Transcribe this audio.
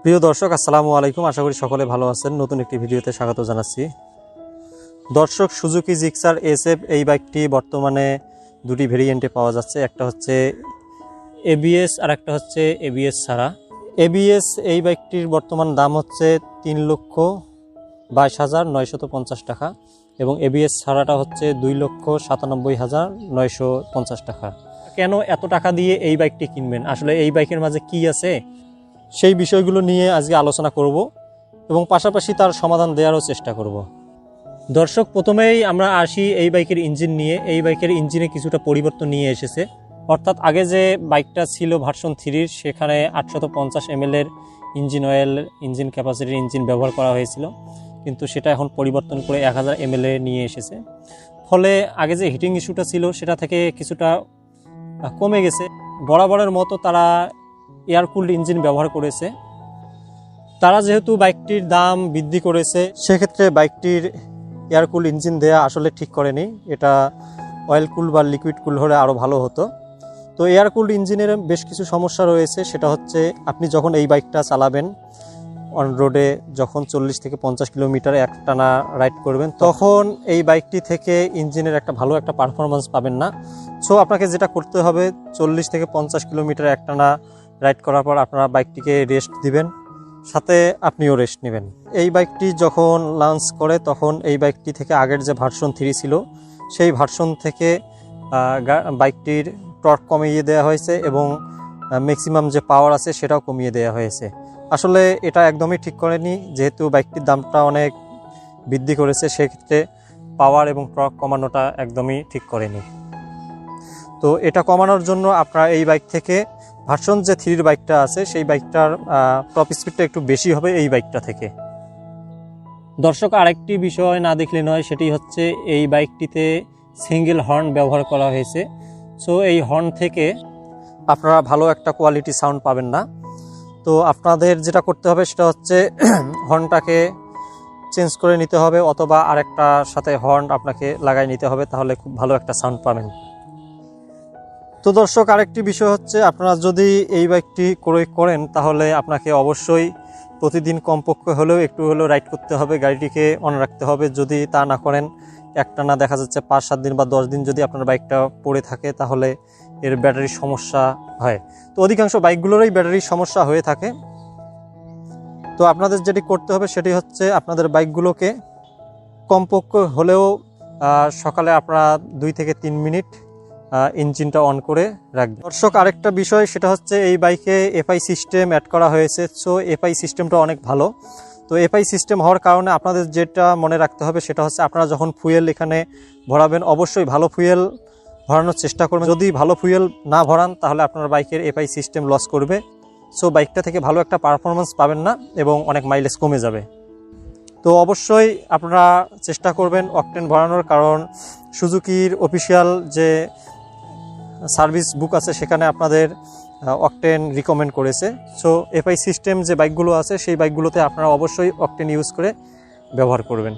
প্রিয় দর্শক, আসসালামু আলাইকুম। আশা করি সকলে ভালো আছেন। নতুন একটি ভিডিওতে স্বাগত জানাচ্ছি। দর্শক, সুজুকি জিক্সার SF এই বাইকটি বর্তমানে দুটি ভেরিয়েন্টে পাওয়া যাচ্ছে। একটা হচ্ছে ABS আর একটা হচ্ছে ABS ছাড়া। ABS এই বাইকটির বর্তমান দাম হচ্ছে 3,22,950 টাকা এবং ABS ছাড়াটা হচ্ছে 2,97,950 টাকা। কেন এত টাকা দিয়ে এই বাইকটি কিনবেন? আসলে এই বাইকের মাঝে কি আছে, সেই বিষয়গুলো নিয়ে আজকে আলোচনা করব এবং পাশাপাশি তার সমাধান দেওয়ারও চেষ্টা করব। দর্শক, প্রথমেই আমরা আসি এই বাইকের ইঞ্জিন নিয়ে। এই বাইকের ইঞ্জিনে কিছুটা পরিবর্তন নিয়ে এসেছে। অর্থাৎ আগে যে বাইকটা ছিল ভার্সন 3 সেখানে 850 ml এর ইঞ্জিন অয়েল, ইঞ্জিন ক্যাপাসিটির ইঞ্জিন ব্যবহার করা হয়েছিল, কিন্তু সেটা এখন পরিবর্তন করে 1000 ml নিয়ে এসেছে। ফলে আগে যে হিটিং ইস্যুটা ছিল সেটা থেকে কিছুটা কমে গেছে। বরাবরের মতো তারা এয়ার কুলড ইঞ্জিন ব্যবহার করেছে। তারা যেহেতু বাইকটির দাম বৃদ্ধি করেছে, সেক্ষেত্রে বাইকটির এয়ার কুল ইঞ্জিন দেয়া আসলে ঠিক করেনি। এটা অয়েল কুল বা লিকুইড কুল হলে আরও ভালো হতো। তো এয়ার কুলড ইঞ্জিনের বেশ কিছু সমস্যা রয়েছে। সেটা হচ্ছে, আপনি যখন এই বাইকটা চালাবেন অন রোডে, যখন 40 থেকে 50 কিলোমিটার একটানা রাইড করবেন, তখন এই বাইকটি থেকে ইঞ্জিনের ভালো একটা পারফরমেন্স পাবেন না। সো আপনাকে যেটা করতে হবে, 40 থেকে 50 কিলোমিটার একটানা রাইড করার পর আপনারা বাইকটিকে রেস্ট দিবেন, সাথে আপনিও রেস্ট নেবেন। এই বাইকটি যখন লঞ্চ করে তখন এই বাইকটি থেকে আগের যে ভার্সন 3 ছিল সেই ভার্সন থেকে বাইকটির টর্ক কমিয়ে দেওয়া হয়েছে এবং ম্যাক্সিমাম যে পাওয়ার আছে সেটাও কমিয়ে দেওয়া হয়েছে। আসলে এটা একদমই ঠিক করেনি। যেহেতু বাইকটির দামটা অনেক বৃদ্ধি করেছে, সেক্ষেত্রে পাওয়ার এবং টর্ক কমানোটা একদমই ঠিক করেনি। তো এটা কমানোর জন্য আপনারা এই বাইক থেকে ভার্সন যে 3 বাইকটা আছে সেই বাইকটার টপ স্পিডটা একটু বেশি হবে এই বাইকটা থেকে। দর্শক, আরেকটি বিষয় না দেখলে নয়, সেটি হচ্ছে এই বাইকটিতে সিঙ্গেল হর্ন ব্যবহার করা হয়েছে। সো এই হর্ন থেকে আপনারা ভালো একটা কোয়ালিটি সাউন্ড পাবেন না। তো আপনাদের যেটা করতে হবে সেটা হচ্ছে হর্নটাকে চেঞ্জ করে নিতে হবে, অথবা আরেকটার সাথে হর্ন আপনাকে লাগাই নিতে হবে, তাহলে খুব ভালো একটা সাউন্ড পাবেন। তো দর্শক, আরেকটি বিষয় হচ্ছে, আপনারা যদি এই বাইকটি ক্রয় করেন তাহলে আপনাকে অবশ্যই প্রতিদিন কমপক্ষে হলেও একটু হলেও রাইড করতে হবে, গাড়িটিকে অন রাখতে হবে। যদি তা না করেন, একটানা দেখা যাচ্ছে 5-7 দিন বা 10 দিন যদি আপনার বাইকটা পড়ে থাকে, তাহলে এর ব্যাটারির সমস্যা হয়। তো অধিকাংশ বাইকগুলোরই ব্যাটারির সমস্যা হয়ে থাকে। তো আপনাদের যেটি করতে হবে সেটি হচ্ছে, আপনাদের বাইকগুলোকে কমপক্ষে হলেও সকালে আপনারা 2 থেকে 3 মিনিট ইঞ্জিনটা অন করে রাখবেন। দর্শক, আরেকটা বিষয় সেটা হচ্ছে, এই বাইকে FI সিস্টেম অ্যাড করা হয়েছে। সো FI সিস্টেমটা অনেক ভালো। তো FI সিস্টেম হওয়ার কারণে আপনাদের যেটা মনে রাখতে হবে সেটা হচ্ছে, আপনারা যখন ফুয়েল এখানে ভরাবেন অবশ্যই ভালো ফুয়েল ভরানোর চেষ্টা করবেন। যদি ভালো ফুয়েল না ভরান তাহলে আপনার বাইকের FI সিস্টেম লস করবে। সো বাইকটা থেকে ভালো একটা পারফরমেন্স পাবেন না এবং অনেক মাইলেজ কমে যাবে। তো অবশ্যই আপনারা চেষ্টা করবেন অকটেন ভরানোর, কারণ সুজুকির অফিসিয়াল যে সার্ভিস বুক আছে সেখানে আপনাদের অকটেন রিকমেন্ড করেছে। সো FI সিস্টেম যে বাইকগুলো আছে সেই বাইকগুলোতে আপনারা অবশ্যই অকটেন ইউজ করে ব্যবহার করবেন।